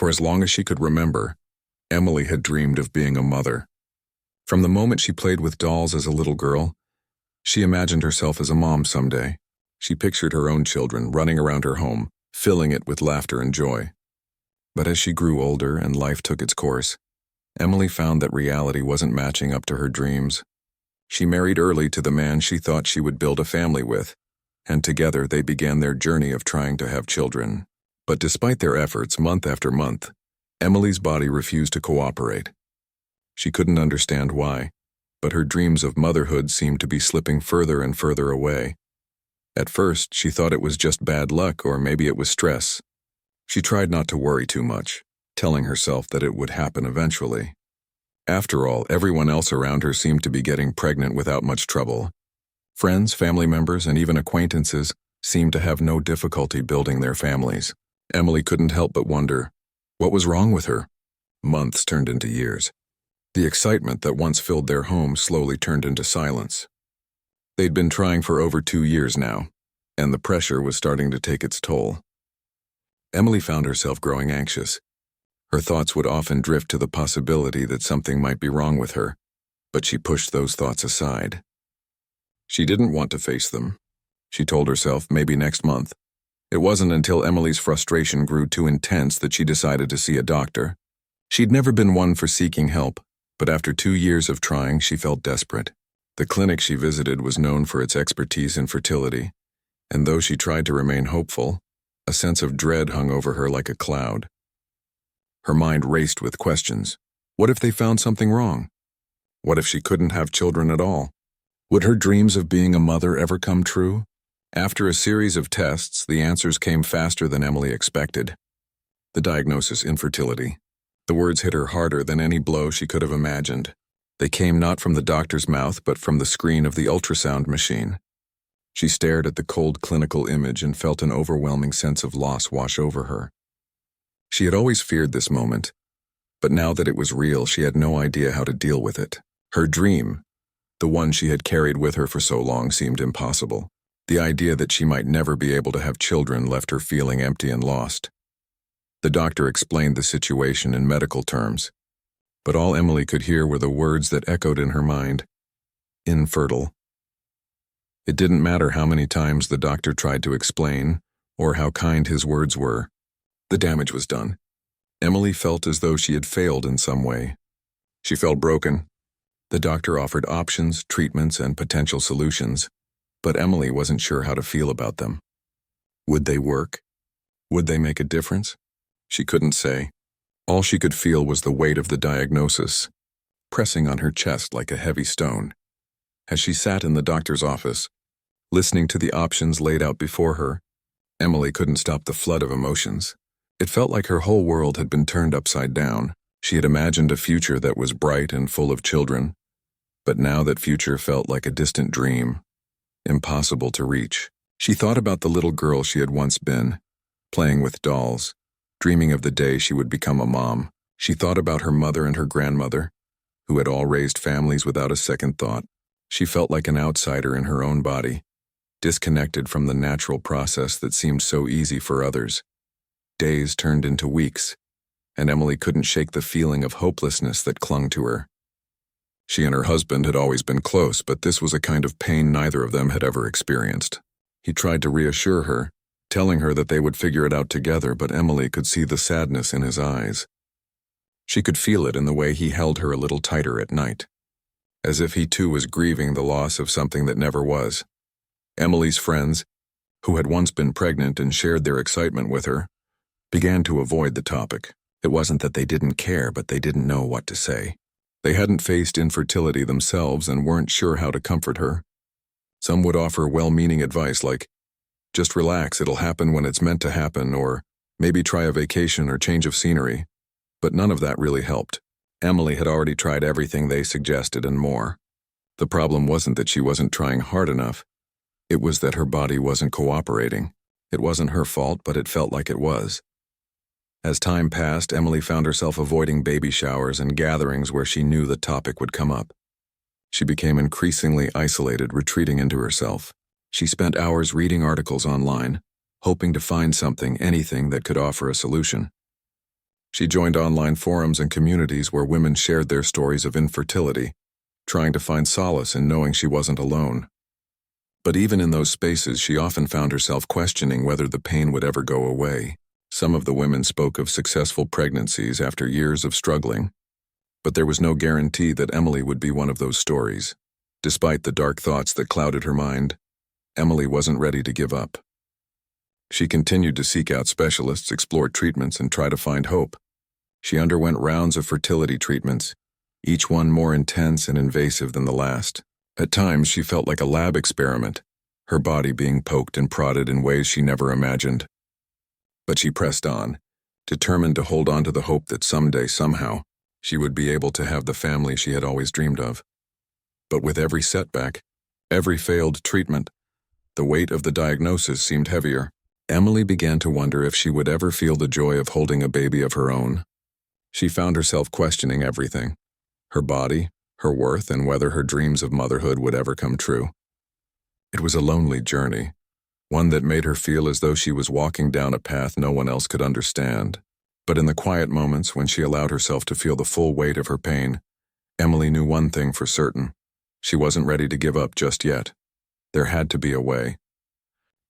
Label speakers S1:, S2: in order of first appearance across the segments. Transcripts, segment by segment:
S1: For as long as she could remember, Emily had dreamed of being a mother. From the moment she played with dolls as a little girl, she imagined herself as a mom someday. She pictured her own children running around her home, filling it with laughter and joy. But as she grew older and life took its course, Emily found that reality wasn't matching up to her dreams. She married early to the man she thought she would build a family with, and together they began their journey of trying to have children. But despite their efforts month after month, Emily's body refused to cooperate. She couldn't understand why, but her dreams of motherhood seemed to be slipping further and further away. At first, she thought it was just bad luck or maybe it was stress. She tried not to worry too much, telling herself that it would happen eventually. After all, everyone else around her seemed to be getting pregnant without much trouble. Friends, family members, and even acquaintances seemed to have no difficulty building their families. Emily couldn't help but wonder, what was wrong with her? Months turned into years. The excitement that once filled their home slowly turned into silence. They'd been trying for over 2 years now, and the pressure was starting to take its toll. Emily found herself growing anxious. Her thoughts would often drift to the possibility that something might be wrong with her, but she pushed those thoughts aside. She didn't want to face them. She told herself maybe next month. It wasn't until Emily's frustration grew too intense that she decided to see a doctor. She'd never been one for seeking help, but after 2 years of trying, she felt desperate. The clinic she visited was known for its expertise in fertility, and though she tried to remain hopeful, a sense of dread hung over her like a cloud. Her mind raced with questions. What if they found something wrong? What if she couldn't have children at all? Would her dreams of being a mother ever come true? After a series of tests, the answers came faster than Emily expected. The diagnosis: infertility. The words hit her harder than any blow she could have imagined. They came not from the doctor's mouth, but from the screen of the ultrasound machine. She stared at the cold clinical image and felt an overwhelming sense of loss wash over her. She had always feared this moment, but now that it was real, she had no idea how to deal with it. Her dream, the one she had carried with her for so long, seemed impossible. The idea that she might never be able to have children left her feeling empty and lost. The doctor explained the situation in medical terms, but all Emily could hear were the words that echoed in her mind: infertile. It didn't matter how many times the doctor tried to explain, or how kind his words were. The damage was done. Emily felt as though she had failed in some way. She felt broken. The doctor offered options, treatments, and potential solutions, but Emily wasn't sure how to feel about them. Would they work? Would they make a difference? She couldn't say. All she could feel was the weight of the diagnosis, pressing on her chest like a heavy stone. As she sat in the doctor's office, listening to the options laid out before her, Emily couldn't stop the flood of emotions. It felt like her whole world had been turned upside down. She had imagined a future that was bright and full of children, but now that future felt like a distant dream, impossible to reach. She thought about the little girl she had once been, playing with dolls, dreaming of the day she would become a mom. She thought about her mother and her grandmother, who had all raised families without a second thought. She felt like an outsider in her own body, disconnected from the natural process that seemed so easy for others. Days turned into weeks, and Emily couldn't shake the feeling of hopelessness that clung to her. She and her husband had always been close, but this was a kind of pain neither of them had ever experienced. He tried to reassure her, telling her that they would figure it out together, but Emily could see the sadness in his eyes. She could feel it in the way he held her a little tighter at night, as if he too was grieving the loss of something that never was. Emily's friends, who had once been pregnant and shared their excitement with her, began to avoid the topic. It wasn't that they didn't care, but they didn't know what to say. They hadn't faced infertility themselves and weren't sure how to comfort her. Some would offer well-meaning advice like, just relax, it'll happen when it's meant to happen, or maybe try a vacation or change of scenery. But none of that really helped. Emily had already tried everything they suggested and more. The problem wasn't that she wasn't trying hard enough. It was that her body wasn't cooperating. It wasn't her fault, but it felt like it was. As time passed, Emily found herself avoiding baby showers and gatherings where she knew the topic would come up. She became increasingly isolated, retreating into herself. She spent hours reading articles online, hoping to find something, anything that could offer a solution. She joined online forums and communities where women shared their stories of infertility, trying to find solace in knowing she wasn't alone. But even in those spaces, she often found herself questioning whether the pain would ever go away. Some of the women spoke of successful pregnancies after years of struggling, but there was no guarantee that Emily would be one of those stories. Despite the dark thoughts that clouded her mind, Emily wasn't ready to give up. She continued to seek out specialists, explore treatments, and try to find hope. She underwent rounds of fertility treatments, each one more intense and invasive than the last. At times, she felt like a lab experiment, her body being poked and prodded in ways she never imagined. But she pressed on, determined to hold on to the hope that someday, somehow, she would be able to have the family she had always dreamed of. But with every setback, every failed treatment, the weight of the diagnosis seemed heavier. Emily began to wonder if she would ever feel the joy of holding a baby of her own. She found herself questioning everything: her body, her worth, and whether her dreams of motherhood would ever come true. It was a lonely journey, one that made her feel as though she was walking down a path no one else could understand. But in the quiet moments when she allowed herself to feel the full weight of her pain, Emily knew one thing for certain: she wasn't ready to give up just yet. There had to be a way.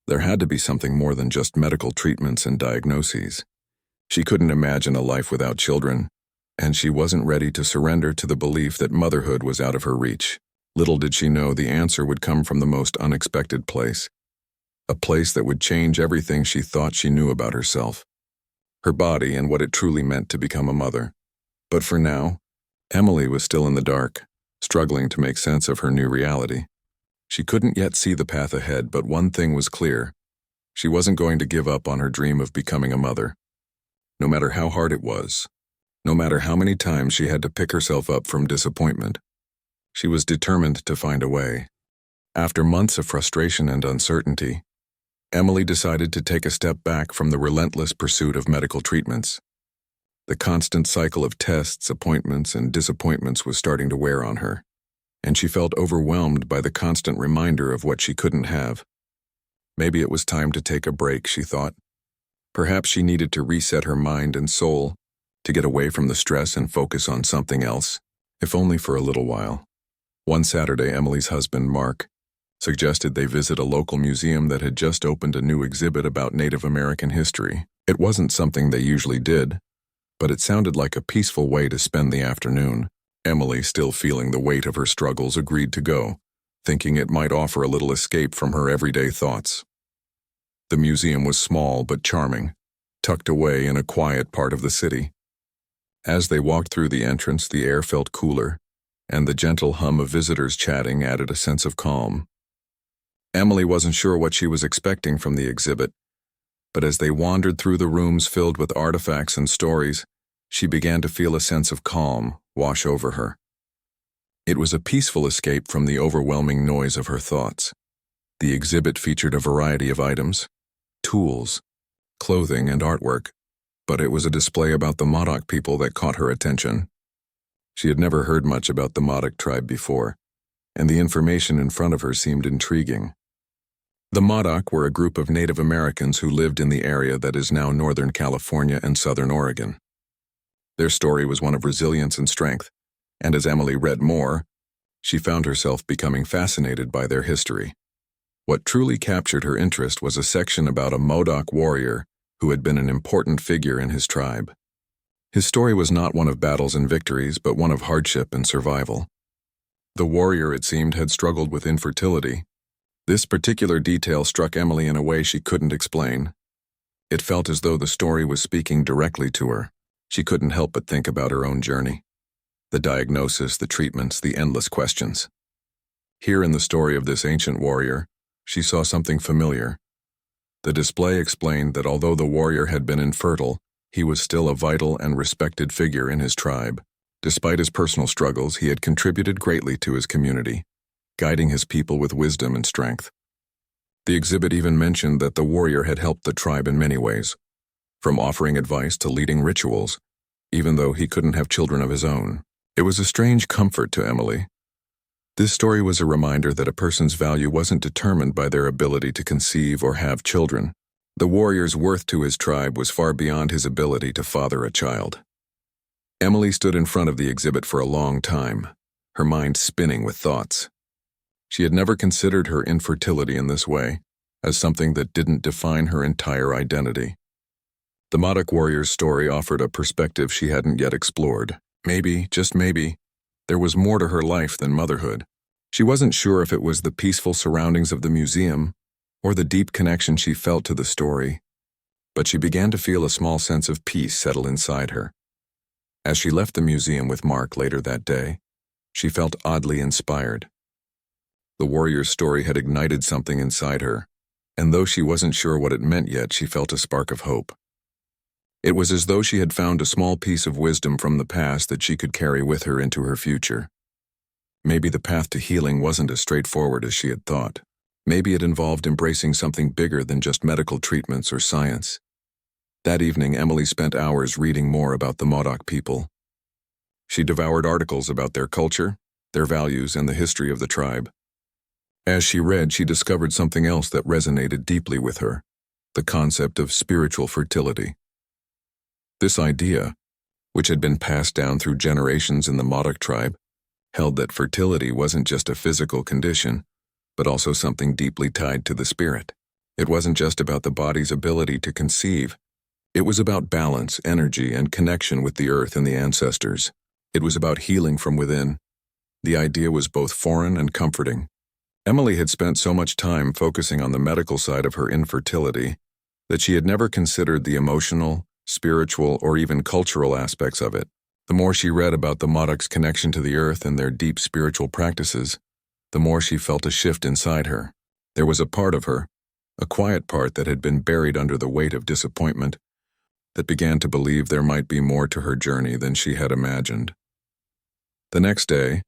S1: There had to be something more than just medical treatments and diagnoses. She couldn't imagine a life without children, and she wasn't ready to surrender to the belief that motherhood was out of her reach. Little did she know the answer would come from the most unexpected place. A place that would change everything she thought she knew about herself, her body, and what it truly meant to become a mother. But for now, Emily was still in the dark, struggling to make sense of her new reality. She couldn't yet see the path ahead, but one thing was clear: she wasn't going to give up on her dream of becoming a mother. No matter how hard it was, no matter how many times she had to pick herself up from disappointment, she was determined to find a way. After months of frustration and uncertainty, Emily decided to take a step back from the relentless pursuit of medical treatments. The constant cycle of tests, appointments, and disappointments was starting to wear on her, and she felt overwhelmed by the constant reminder of what she couldn't have. Maybe it was time to take a break, she thought. Perhaps she needed to reset her mind and soul, to get away from the stress and focus on something else, if only for a little while. One Saturday, Emily's husband, Mark, suggested they visit a local museum that had just opened a new exhibit about Native American history. It wasn't something they usually did, but it sounded like a peaceful way to spend the afternoon. Emily, still feeling the weight of her struggles, agreed to go, thinking it might offer a little escape from her everyday thoughts. The museum was small but charming, tucked away in a quiet part of the city. As they walked through the entrance, the air felt cooler, and the gentle hum of visitors chatting added a sense of calm. Emily wasn't sure what she was expecting from the exhibit, but as they wandered through the rooms filled with artifacts and stories, she began to feel a sense of calm wash over her. It was a peaceful escape from the overwhelming noise of her thoughts. The exhibit featured a variety of items: tools, clothing, and artwork, but it was a display about the Modoc people that caught her attention. She had never heard much about the Modoc tribe before, and the information in front of her seemed intriguing. The Modoc were a group of Native Americans who lived in the area that is now Northern California and Southern Oregon. Their story was one of resilience and strength, and as Emily read more, she found herself becoming fascinated by their history. What truly captured her interest was a section about a Modoc warrior who had been an important figure in his tribe. His story was not one of battles and victories, but one of hardship and survival. The warrior, it seemed, had struggled with infertility. This particular detail struck Emily in a way she couldn't explain. It felt as though the story was speaking directly to her. She couldn't help but think about her own journey. The diagnosis, the treatments, the endless questions. Here in the story of this ancient warrior, she saw something familiar. The display explained that although the warrior had been infertile, he was still a vital and respected figure in his tribe. Despite his personal struggles, he had contributed greatly to his community, guiding his people with wisdom and strength. The exhibit even mentioned that the warrior had helped the tribe in many ways, from offering advice to leading rituals, even though he couldn't have children of his own. It was a strange comfort to Emily. This story was a reminder that a person's value wasn't determined by their ability to conceive or have children, The warrior's worth to his tribe was far beyond his ability to father a child. Emily stood in front of the exhibit for a long time, her mind spinning with thoughts. She had never considered her infertility in this way, as something that didn't define her entire identity. The Modoc warrior's story offered a perspective she hadn't yet explored. Maybe, just maybe, there was more to her life than motherhood. She wasn't sure if it was the peaceful surroundings of the museum or the deep connection she felt to the story, but she began to feel a small sense of peace settle inside her. As she left the museum with Mark later that day, she felt oddly inspired. The warrior's story had ignited something inside her, and though she wasn't sure what it meant yet, she felt a spark of hope. It was as though she had found a small piece of wisdom from the past that she could carry with her into her future. Maybe the path to healing wasn't as straightforward as she had thought. Maybe it involved embracing something bigger than just medical treatments or science. That evening, Emily spent hours reading more about the Modoc people. She devoured articles about their culture, their values, and the history of the tribe. As she read, she discovered something else that resonated deeply with her: the concept of spiritual fertility. This idea, which had been passed down through generations in the Modoc tribe, held that fertility wasn't just a physical condition, but also something deeply tied to the spirit. It wasn't just about the body's ability to conceive. It was about balance, energy, and connection with the earth and the ancestors. It was about healing from within. The idea was both foreign and comforting. Emily had spent so much time focusing on the medical side of her infertility that she had never considered the emotional, spiritual, or even cultural aspects of it. The more she read about the Modoc's connection to the earth and their deep spiritual practices, the more she felt a shift inside her. There was a part of her, a quiet part that had been buried under the weight of disappointment, that began to believe there might be more to her journey than she had imagined. The next day,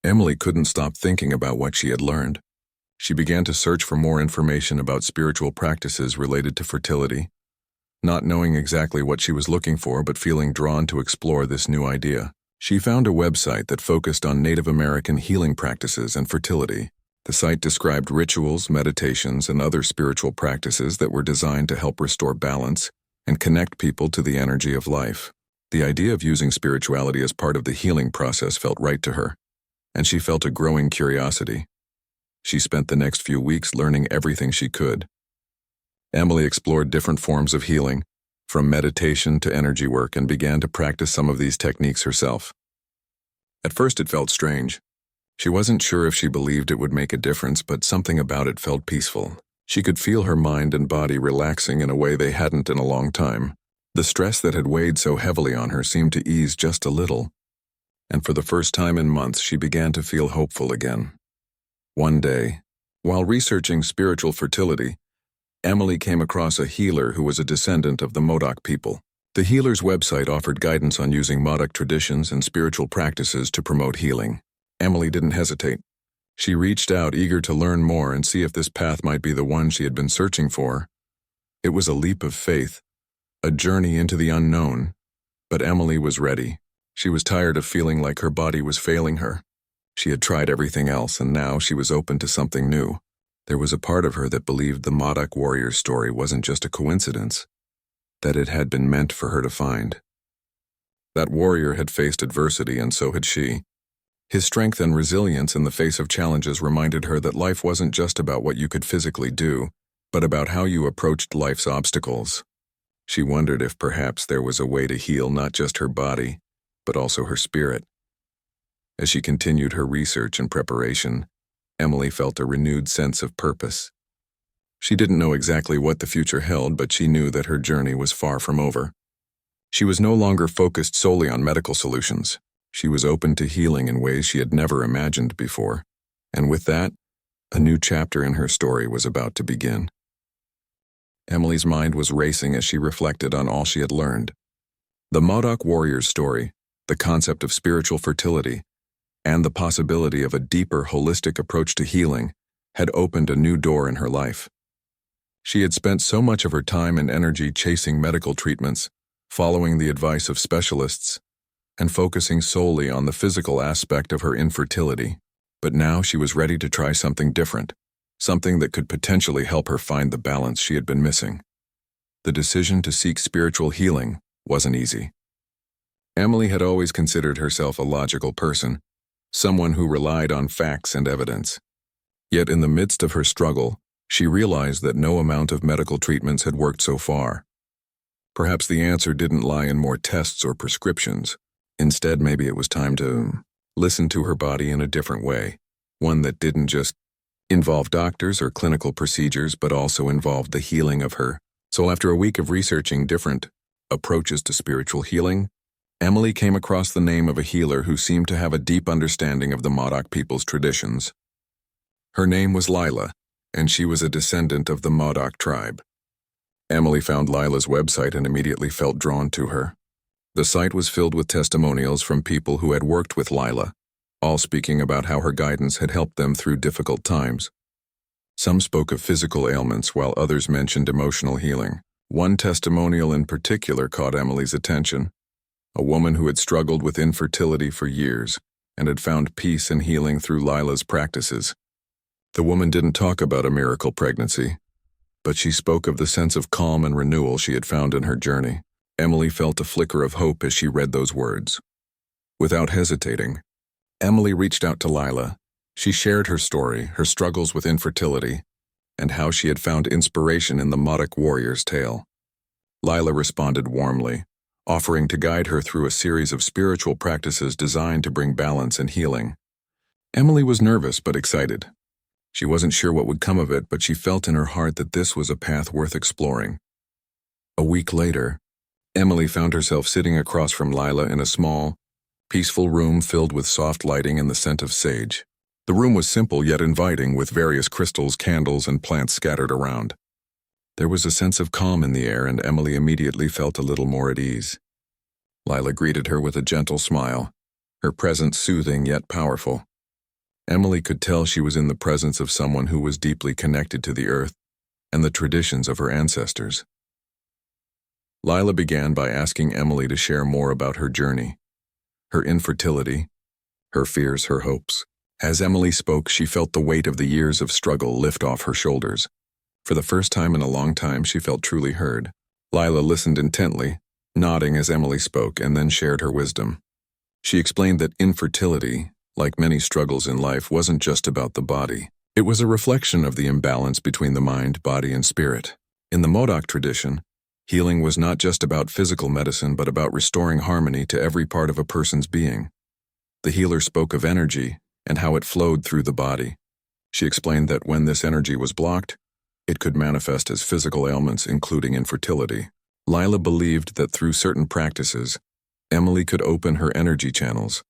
S1: Emily couldn't stop thinking about what she had learned. She began to search for more information about spiritual practices related to fertility, not knowing exactly what she was looking for but feeling drawn to explore this new idea. She found a website that focused on Native American healing practices and fertility. The site described rituals, meditations, and other spiritual practices that were designed to help restore balance and connect people to the energy of life. The idea of using spirituality as part of the healing process felt right to her, and she felt a growing curiosity. She spent the next few weeks learning everything she could. Emily explored different forms of healing, from meditation to energy work, and began to practice some of these techniques herself. At first it felt strange. She wasn't sure if she believed it would make a difference, but something about it felt peaceful. She could feel her mind and body relaxing in a way they hadn't in a long time. The stress that had weighed so heavily on her seemed to ease just a little, and for the first time in months she began to feel hopeful again. One day, while researching spiritual fertility, Emily came across a healer who was a descendant of the Modoc people. The healer's website offered guidance on using Modoc traditions and spiritual practices to promote healing. Emily didn't hesitate. She reached out, eager to learn more and see if this path might be the one she had been searching for. It was a leap of faith, a journey into the unknown, but Emily was ready. She was tired of feeling like her body was failing her. She had tried everything else, and now she was open to something new. There was a part of her that believed the Modoc warrior's story wasn't just a coincidence, that it had been meant for her to find. That warrior had faced adversity, and so had she. His strength and resilience in the face of challenges reminded her that life wasn't just about what you could physically do, but about how you approached life's obstacles. She wondered if perhaps there was a way to heal not just her body, but also her spirit. As she continued her research and preparation, Emily felt a renewed sense of purpose. She didn't know exactly what the future held, but she knew that her journey was far from over. She was no longer focused solely on medical solutions. She was open to healing in ways she had never imagined before. And with that, a new chapter in her story was about to begin. Emily's mind was racing as she reflected on all she had learned. The Modoc warrior's story, the concept of spiritual fertility, and the possibility of a deeper, holistic approach to healing had opened a new door in her life. She had spent so much of her time and energy chasing medical treatments, following the advice of specialists, and focusing solely on the physical aspect of her infertility. But now she was ready to try something different, something that could potentially help her find the balance she had been missing. The decision to seek spiritual healing wasn't easy. Emily had always considered herself a logical person, someone who relied on facts and evidence. Yet in the midst of her struggle, she realized that no amount of medical treatments had worked so far. Perhaps the answer didn't lie in more tests or prescriptions. Instead, maybe it was time to listen to her body in a different way, one that didn't just involve doctors or clinical procedures, but also involved the healing of her. So after a week of researching different approaches to spiritual healing, Emily came across the name of a healer who seemed to have a deep understanding of the Modoc people's traditions. Her name was Lila, and she was a descendant of the Modoc tribe. Emily found Lila's website and immediately felt drawn to her. The site was filled with testimonials from people who had worked with Lila, all speaking about how her guidance had helped them through difficult times. Some spoke of physical ailments while others mentioned emotional healing. One testimonial in particular caught Emily's attention. A woman who had struggled with infertility for years and had found peace and healing through Lila's practices. The woman didn't talk about a miracle pregnancy, but she spoke of the sense of calm and renewal she had found in her journey. Emily felt a flicker of hope as she read those words. Without hesitating, Emily reached out to Lila. She shared her story, her struggles with infertility, and how she had found inspiration in the Modoc warrior's tale. Lila responded warmly, offering to guide her through a series of spiritual practices designed to bring balance and healing. Emily was nervous but excited. She wasn't sure what would come of it, but she felt in her heart that this was a path worth exploring. A week later, Emily found herself sitting across from Lila in a small, peaceful room filled with soft lighting and the scent of sage. The room was simple yet inviting, with various crystals, candles, and plants scattered around. There was a sense of calm in the air, and Emily immediately felt a little more at ease. Lila greeted her with a gentle smile, her presence soothing yet powerful. Emily could tell she was in the presence of someone who was deeply connected to the earth and the traditions of her ancestors. Lila began by asking Emily to share more about her journey, her infertility, her fears, her hopes. As Emily spoke, she felt the weight of the years of struggle lift off her shoulders. For the first time in a long time, she felt truly heard. Lila listened intently, nodding as Emily spoke, and then shared her wisdom. She explained that infertility, like many struggles in life, wasn't just about the body. It was a reflection of the imbalance between the mind, body, and spirit. In the Modoc tradition, healing was not just about physical medicine, but about restoring harmony to every part of a person's being. The healer spoke of energy and how it flowed through the body. She explained that when this energy was blocked, it could manifest as physical ailments, including infertility. Lila believed that through certain practices, Emily could open her energy channels,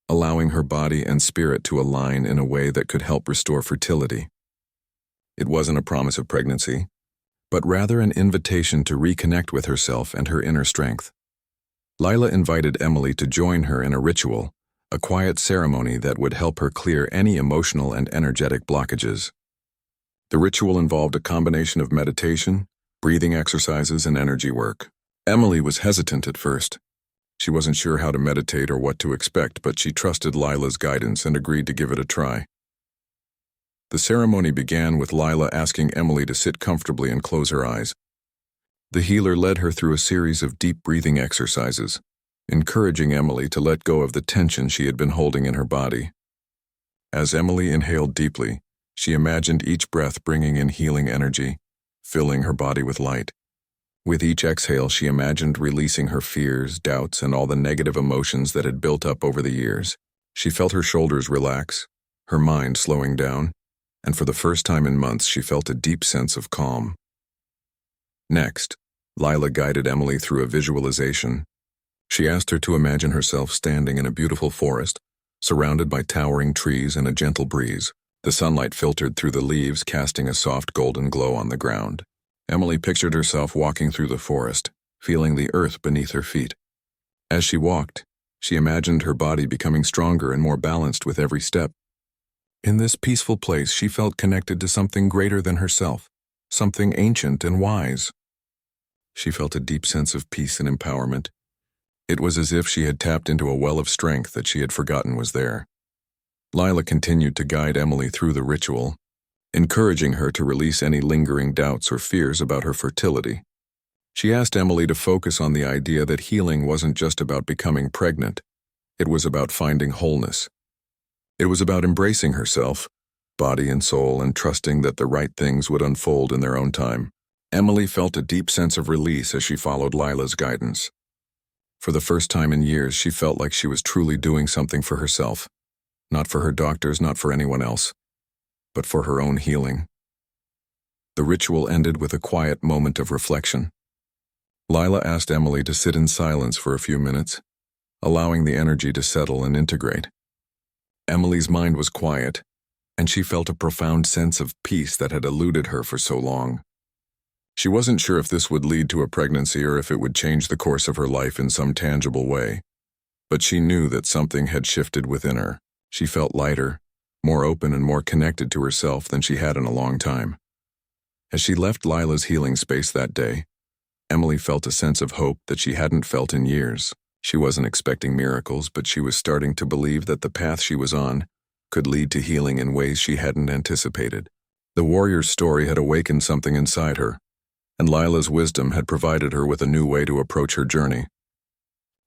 S1: allowing her body and spirit to align in a way that could help restore fertility. It wasn't a promise of pregnancy, but rather an invitation to reconnect with herself and her inner strength. Lila invited Emily to join her in a ritual, a quiet ceremony that would help her clear any emotional and energetic blockages. The ritual involved a combination of meditation, breathing exercises, and energy work. Emily was hesitant at first. She wasn't sure how to meditate or what to expect, but she trusted Lila's guidance and agreed to give it a try. The ceremony began with Lila asking Emily to sit comfortably and close her eyes. The healer led her through a series of deep breathing exercises, encouraging Emily to let go of the tension she had been holding in her body. As Emily inhaled deeply, she imagined each breath bringing in healing energy, filling her body with light. With each exhale, she imagined releasing her fears, doubts, and all the negative emotions that had built up over the years. She felt her shoulders relax, her mind slowing down, and for the first time in months, she felt a deep sense of calm. Next, Lila guided Emily through a visualization. She asked her to imagine herself standing in a beautiful forest, surrounded by towering trees and a gentle breeze. The sunlight filtered through the leaves, casting a soft golden glow on the ground. Emily pictured herself walking through the forest, feeling the earth beneath her feet. As she walked, she imagined her body becoming stronger and more balanced with every step. In this peaceful place, she felt connected to something greater than herself, something ancient and wise. She felt a deep sense of peace and empowerment. It was as if she had tapped into a well of strength that she had forgotten was there. Lila continued to guide Emily through the ritual, encouraging her to release any lingering doubts or fears about her fertility. She asked Emily to focus on the idea that healing wasn't just about becoming pregnant. It was about finding wholeness. It was about embracing herself, body and soul, and trusting that the right things would unfold in their own time. Emily felt a deep sense of release as she followed Lila's guidance. For the first time in years, she felt like she was truly doing something for herself. Not for her doctors, not for anyone else, but for her own healing. The ritual ended with a quiet moment of reflection. Lila asked Emily to sit in silence for a few minutes, allowing the energy to settle and integrate. Emily's mind was quiet, and she felt a profound sense of peace that had eluded her for so long. She wasn't sure if this would lead to a pregnancy or if it would change the course of her life in some tangible way, but she knew that something had shifted within her. She felt lighter, more open and more connected to herself than she had in a long time. As she left Lila's healing space that day, Emily felt a sense of hope that she hadn't felt in years. She wasn't expecting miracles, but she was starting to believe that the path she was on could lead to healing in ways she hadn't anticipated. The warrior's story had awakened something inside her, and Lila's wisdom had provided her with a new way to approach her journey.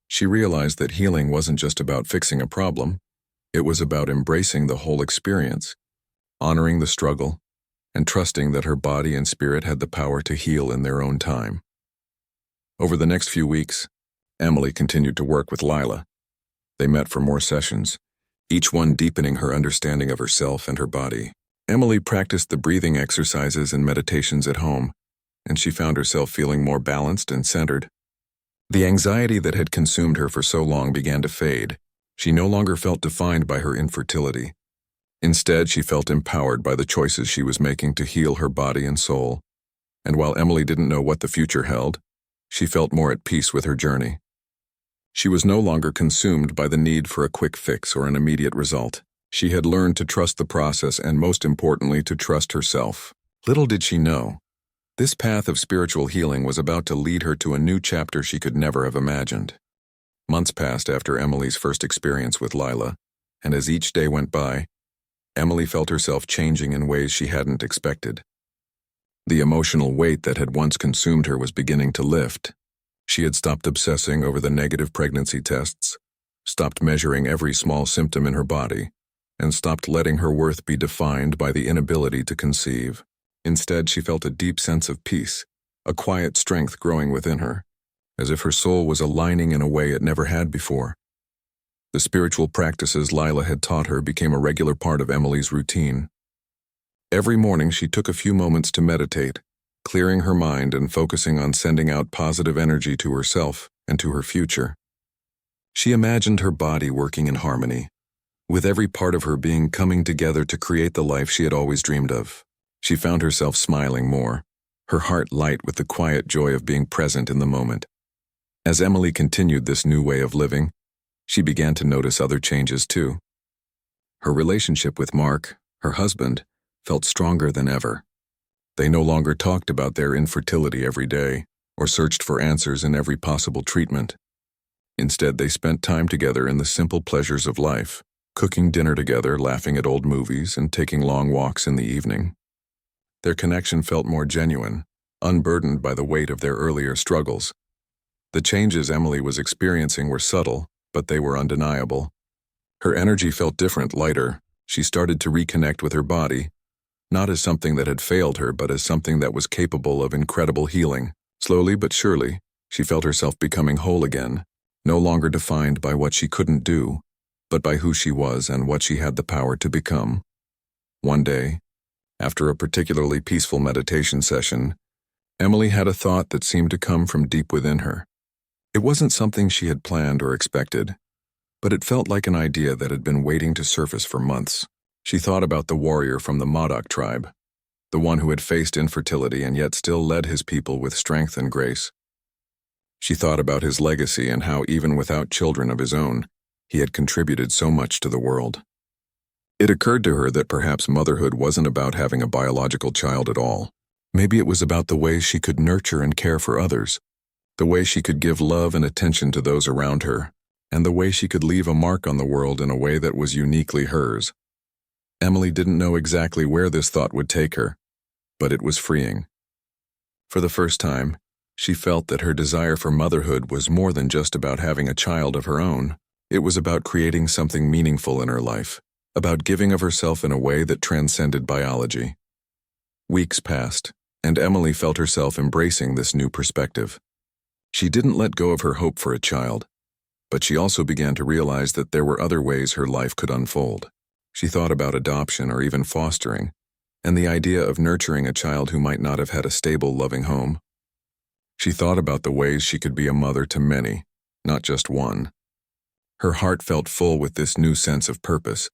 S1: She realized that healing wasn't just about fixing a problem, it was about embracing the whole experience, honoring the struggle, and trusting that her body and spirit had the power to heal in their own time. Over the next few weeks, Emily continued to work with Lila. They met for more sessions, each one deepening her understanding of herself and her body. Emily practiced the breathing exercises and meditations at home, and she found herself feeling more balanced and centered. The anxiety that had consumed her for so long began to fade. She no longer felt defined by her infertility. Instead, she felt empowered by the choices she was making to heal her body and soul. And while Emily didn't know what the future held, she felt more at peace with her journey. She was no longer consumed by the need for a quick fix or an immediate result. She had learned to trust the process and, most importantly, to trust herself. Little did she know, this path of spiritual healing was about to lead her to a new chapter she could never have imagined. Months passed after Emily's first experience with Lila, and as each day went by, Emily felt herself changing in ways she hadn't expected. The emotional weight that had once consumed her was beginning to lift. She had stopped obsessing over the negative pregnancy tests, stopped measuring every small symptom in her body, and stopped letting her worth be defined by the inability to conceive. Instead, she felt a deep sense of peace, a quiet strength growing within her, as if her soul was aligning in a way it never had before. The spiritual practices Lila had taught her became a regular part of Emily's routine. Every morning she took a few moments to meditate, clearing her mind and focusing on sending out positive energy to herself and to her future. She imagined her body working in harmony, with every part of her being coming together to create the life she had always dreamed of. She found herself smiling more, her heart light with the quiet joy of being present in the moment. As Emily continued this new way of living, she began to notice other changes too. Her relationship with Mark, her husband, felt stronger than ever. They no longer talked about their infertility every day or searched for answers in every possible treatment. Instead, they spent time together in the simple pleasures of life, cooking dinner together, laughing at old movies, and taking long walks in the evening. Their connection felt more genuine, unburdened by the weight of their earlier struggles. The changes Emily was experiencing were subtle, but they were undeniable. Her energy felt different, lighter. She started to reconnect with her body, not as something that had failed her, but as something that was capable of incredible healing. Slowly but surely, she felt herself becoming whole again, no longer defined by what she couldn't do, but by who she was and what she had the power to become. One day, after a particularly peaceful meditation session, Emily had a thought that seemed to come from deep within her. It wasn't something she had planned or expected, but it felt like an idea that had been waiting to surface for months. She thought about the warrior from the Modoc tribe, the one who had faced infertility and yet still led his people with strength and grace. She thought about his legacy and how, even without children of his own, he had contributed so much to the world. It occurred to her that perhaps motherhood wasn't about having a biological child at all. Maybe it was about the way she could nurture and care for others, the way she could give love and attention to those around her, and the way she could leave a mark on the world in a way that was uniquely hers. Emily didn't know exactly where this thought would take her, but it was freeing. For the first time, She felt that her desire for motherhood was more than just about having a child of her own. It was about creating something meaningful in her life, about giving of herself in a way that transcended biology. Weeks passed, and Emily felt herself embracing this new perspective. She didn't let go of her hope for a child, but she also began to realize that there were other ways her life could unfold. She thought about adoption or even fostering, and the idea of nurturing a child who might not have had a stable, loving home. She thought about the ways she could be a mother to many, not just one. Her heart felt full with this new sense of purpose.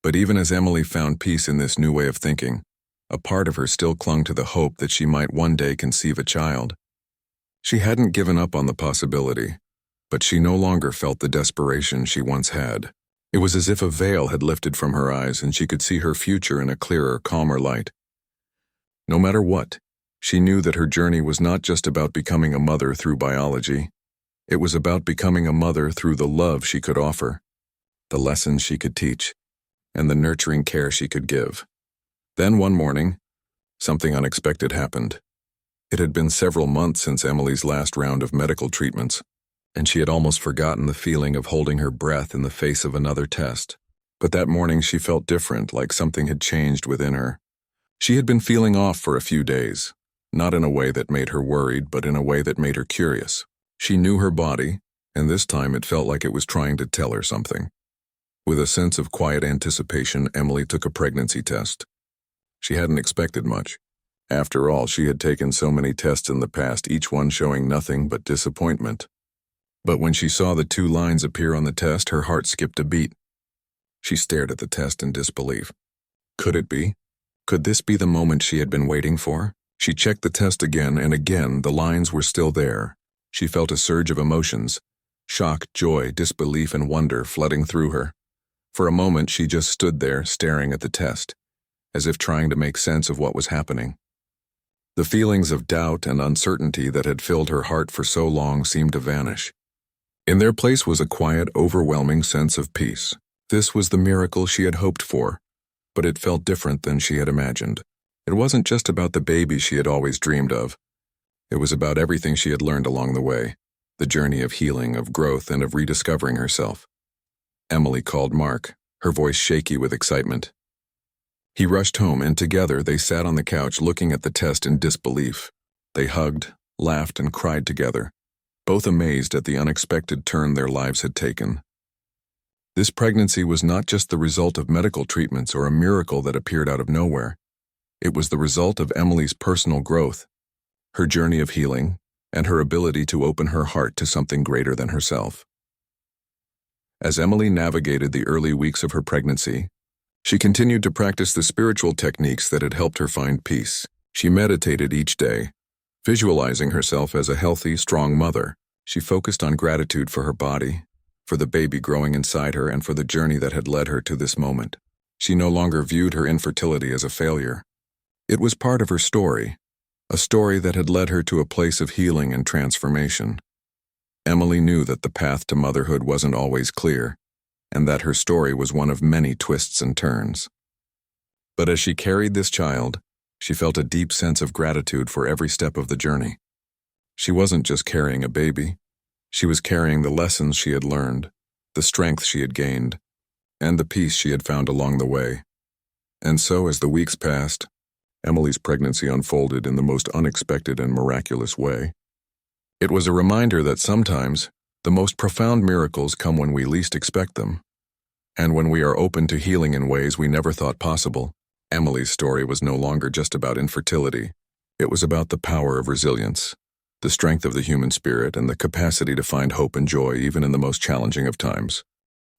S1: But even as Emily found peace in this new way of thinking, a part of her still clung to the hope that she might one day conceive a child. She hadn't given up on the possibility, but she no longer felt the desperation she once had. It was as if a veil had lifted from her eyes and she could see her future in a clearer, calmer light. No matter what, she knew that her journey was not just about becoming a mother through biology. It was about becoming a mother through the love she could offer, the lessons she could teach, and the nurturing care she could give. Then one morning, something unexpected happened. It had been several months since Emily's last round of medical treatments, and she had almost forgotten the feeling of holding her breath in the face of another test. But that morning she felt different, like something had changed within her. She had been feeling off for a few days, not in a way that made her worried, but in a way that made her curious. She knew her body, and this time it felt like it was trying to tell her something. With a sense of quiet anticipation, Emily took a pregnancy test. She hadn't expected much. After all, she had taken so many tests in the past, each one showing nothing but disappointment. But when she saw the 2 lines appear on the test, her heart skipped a beat. She stared at the test in disbelief. Could it be? Could this be the moment she had been waiting for? She checked the test again, and again the lines were still there. She felt a surge of emotions, shock, joy, disbelief, and wonder flooding through her. For a moment she just stood there staring at the test, as if trying to make sense of what was happening. The feelings of doubt and uncertainty that had filled her heart for so long seemed to vanish. In their place was a quiet, overwhelming sense of peace. This was the miracle she had hoped for, but it felt different than she had imagined. It wasn't just about the baby she had always dreamed of. It was about everything she had learned along the way, the journey of healing, of growth, and of rediscovering herself. Emily called Mark, her voice shaky with excitement. He rushed home, and together they sat on the couch looking at the test in disbelief. They hugged, laughed, and cried together, both amazed at the unexpected turn their lives had taken. This pregnancy was not just the result of medical treatments or a miracle that appeared out of nowhere. It was the result of Emily's personal growth, her journey of healing, and her ability to open her heart to something greater than herself. As Emily navigated the early weeks of her pregnancy, she continued to practice the spiritual techniques that had helped her find peace. She meditated each day, visualizing herself as a healthy, strong mother. She focused on gratitude for her body, for the baby growing inside her, and for the journey that had led her to this moment. She no longer viewed her infertility as a failure. It was part of her story, a story that had led her to a place of healing and transformation. Emily knew that the path to motherhood wasn't always clear, and that her story was one of many twists and turns. But as she carried this child, she felt a deep sense of gratitude for every step of the journey. She wasn't just carrying a baby. She was carrying the lessons she had learned, the strength she had gained, and the peace she had found along the way. And so, as the weeks passed, Emily's pregnancy unfolded in the most unexpected and miraculous way. It was a reminder that sometimes the most profound miracles come when we least expect them, and when we are open to healing in ways we never thought possible. Emily's story was no longer just about infertility. It was about the power of resilience, the strength of the human spirit, and the capacity to find hope and joy even in the most challenging of times.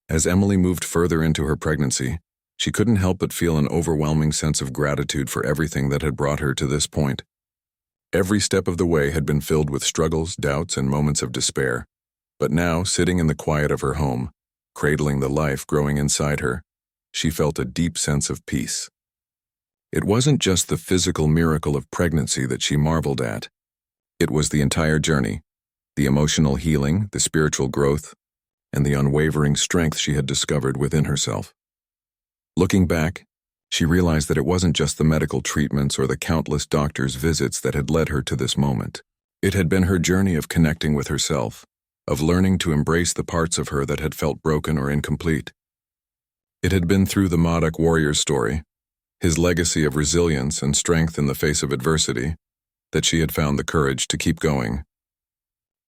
S1: As Emily moved further into her pregnancy, she couldn't help but feel an overwhelming sense of gratitude for everything that had brought her to this point. Every step of the way had been filled with struggles, doubts, and moments of despair. But now, sitting in the quiet of her home, cradling the life growing inside her, she felt a deep sense of peace. It wasn't just the physical miracle of pregnancy that she marveled at. It was the entire journey, the emotional healing, the spiritual growth, and the unwavering strength she had discovered within herself. Looking back, she realized that it wasn't just the medical treatments or the countless doctors' visits that had led her to this moment. It had been her journey of connecting with herself, of learning to embrace the parts of her that had felt broken or incomplete. It had been through the Modoc warrior's story, his legacy of resilience and strength in the face of adversity, that she had found the courage to keep going.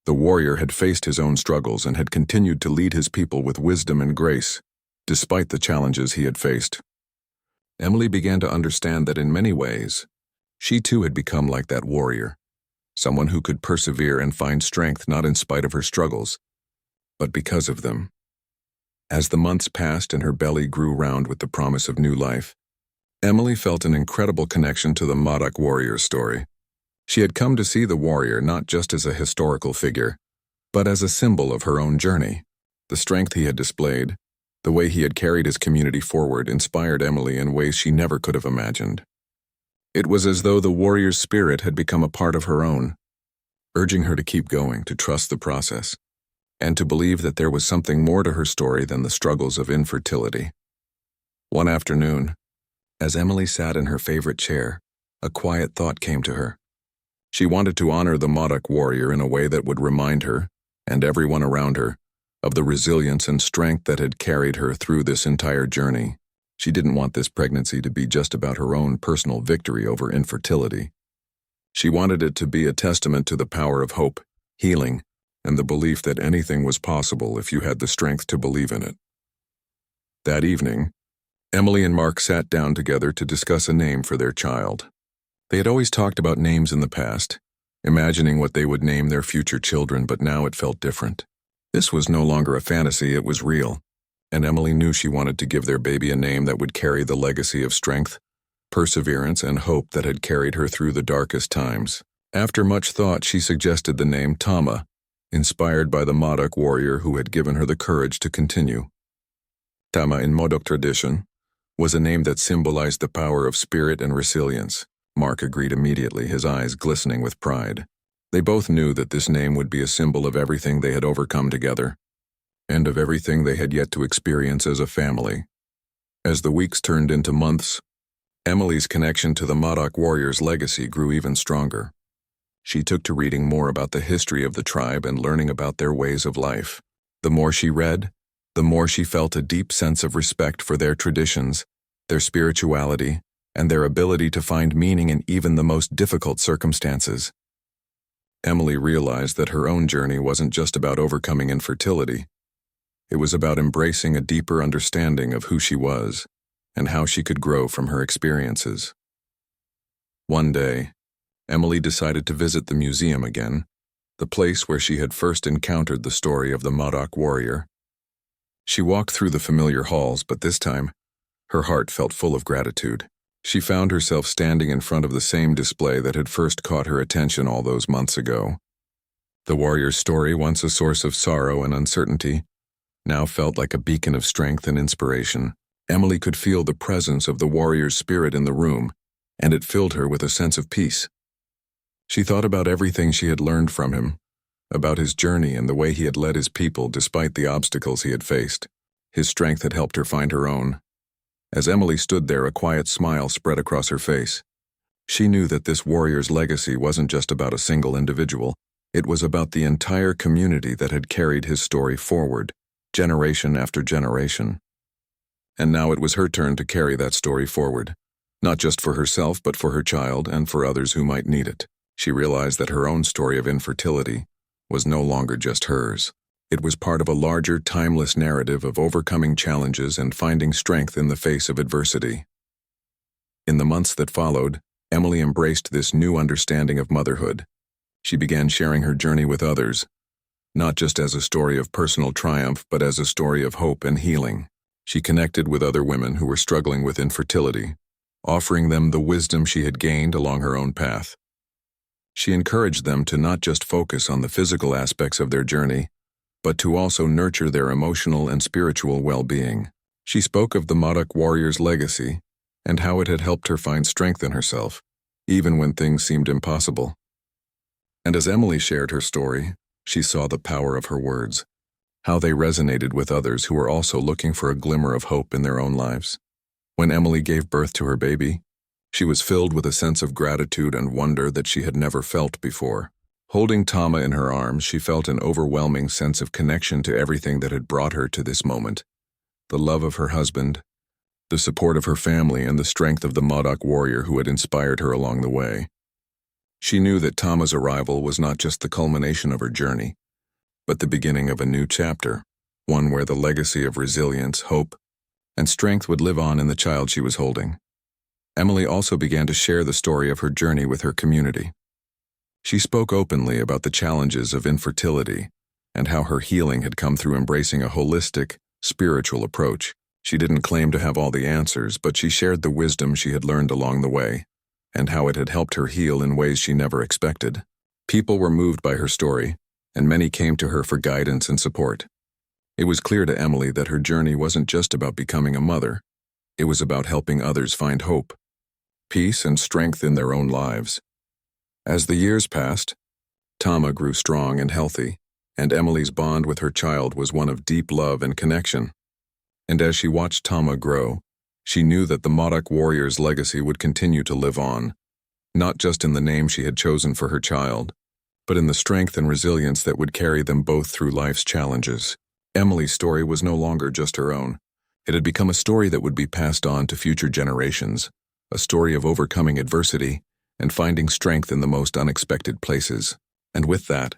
S1: The warrior had faced his own struggles and had continued to lead his people with wisdom and grace, despite the challenges he had faced. Emily began to understand that in many ways, she too had become like that warrior, someone who could persevere and find strength not in spite of her struggles, but because of them. As the months passed and her belly grew round with the promise of new life, Emily felt an incredible connection to the Modoc warrior's story. She had come to see the warrior not just as a historical figure, but as a symbol of her own journey. The strength he had displayed, the way he had carried his community forward, inspired Emily in ways she never could have imagined. It was as though the warrior's spirit had become a part of her own, urging her to keep going, to trust the process, and to believe that there was something more to her story than the struggles of infertility. One afternoon, as Emily sat in her favorite chair, a quiet thought came to her. She wanted to honor the Modoc warrior in a way that would remind her, and everyone around her, of the resilience and strength that had carried her through this entire journey. She didn't want this pregnancy to be just about her own personal victory over infertility. She wanted it to be a testament to the power of hope, healing, and the belief that anything was possible if you had the strength to believe in it. That evening, Emily and Mark sat down together to discuss a name for their child. They had always talked about names in the past, imagining what they would name their future children, but now it felt different. This was no longer a fantasy, it was real, and Emily knew she wanted to give their baby a name that would carry the legacy of strength, perseverance, and hope that had carried her through the darkest times. After much thought, she suggested the name Tama, inspired by the Modoc warrior who had given her the courage to continue. Tama in Modoc tradition was a name that symbolized the power of spirit and resilience. Mark agreed immediately, his eyes glistening with pride. They both knew that this name would be a symbol of everything they had overcome together, and of everything they had yet to experience as a family. As the weeks turned into months, Emily's connection to the Modoc warrior's legacy grew even stronger. She took to reading more about the history of the tribe and learning about their ways of life. The more she read, the more she felt a deep sense of respect for their traditions, their spirituality, and their ability to find meaning in even the most difficult circumstances. Emily realized that her own journey wasn't just about overcoming infertility. It was about embracing a deeper understanding of who she was and how she could grow from her experiences. One day, Emily decided to visit the museum again, the place where she had first encountered the story of the Modoc warrior. She walked through the familiar halls, but this time, her heart felt full of gratitude. She found herself standing in front of the same display that had first caught her attention all those months ago. The warrior's story, once a source of sorrow and uncertainty, now felt like a beacon of strength and inspiration. Emily could feel the presence of the warrior's spirit in the room, and it filled her with a sense of peace. She thought about everything she had learned from him, about his journey and the way he had led his people despite the obstacles he had faced. His strength had helped her find her own. As Emily stood there, a quiet smile spread across her face. She knew that this warrior's legacy wasn't just about a single individual. It was about the entire community that had carried his story forward, generation after generation. And now it was her turn to carry that story forward, not just for herself but for her child and for others who might need it. She realized that her own story of infertility was no longer just hers. It was part of a larger, timeless narrative of overcoming challenges and finding strength in the face of adversity. In the months that followed, Emily embraced this new understanding of motherhood. She began sharing her journey with others, not just as a story of personal triumph, but as a story of hope and healing. She connected with other women who were struggling with infertility, offering them the wisdom she had gained along her own path. She encouraged them to not just focus on the physical aspects of their journey, but to also nurture their emotional and spiritual well-being. She spoke of the Modoc warrior's legacy and how it had helped her find strength in herself, even when things seemed impossible. And as Emily shared her story, she saw the power of her words, how they resonated with others who were also looking for a glimmer of hope in their own lives. When Emily gave birth to her baby, she was filled with a sense of gratitude and wonder that she had never felt before. Holding Tama in her arms, she felt an overwhelming sense of connection to everything that had brought her to this moment. The love of her husband, the support of her family, and the strength of the Modoc warrior who had inspired her along the way. She knew that Tama's arrival was not just the culmination of her journey, but the beginning of a new chapter, one where the legacy of resilience, hope, and strength would live on in the child she was holding. Emily also began to share the story of her journey with her community. She spoke openly about the challenges of infertility and how her healing had come through embracing a holistic, spiritual approach. She didn't claim to have all the answers, but she shared the wisdom she had learned along the way and how it had helped her heal in ways she never expected. People were moved by her story, and many came to her for guidance and support. It was clear to Emily that her journey wasn't just about becoming a mother. It was about helping others find hope, peace, and strength in their own lives. As the years passed, Tama grew strong and healthy, and Emily's bond with her child was one of deep love and connection. And as she watched Tama grow, she knew that the Modoc warrior's legacy would continue to live on, not just in the name she had chosen for her child, but in the strength and resilience that would carry them both through life's challenges. Emily's story was no longer just her own. It had become a story that would be passed on to future generations, a story of overcoming adversity and finding strength in the most unexpected places. And with that,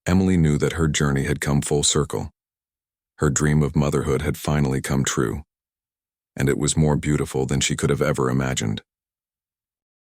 S1: Emily knew that her journey had come full circle. Her dream of motherhood had finally come true, and it was more beautiful than she could have ever imagined.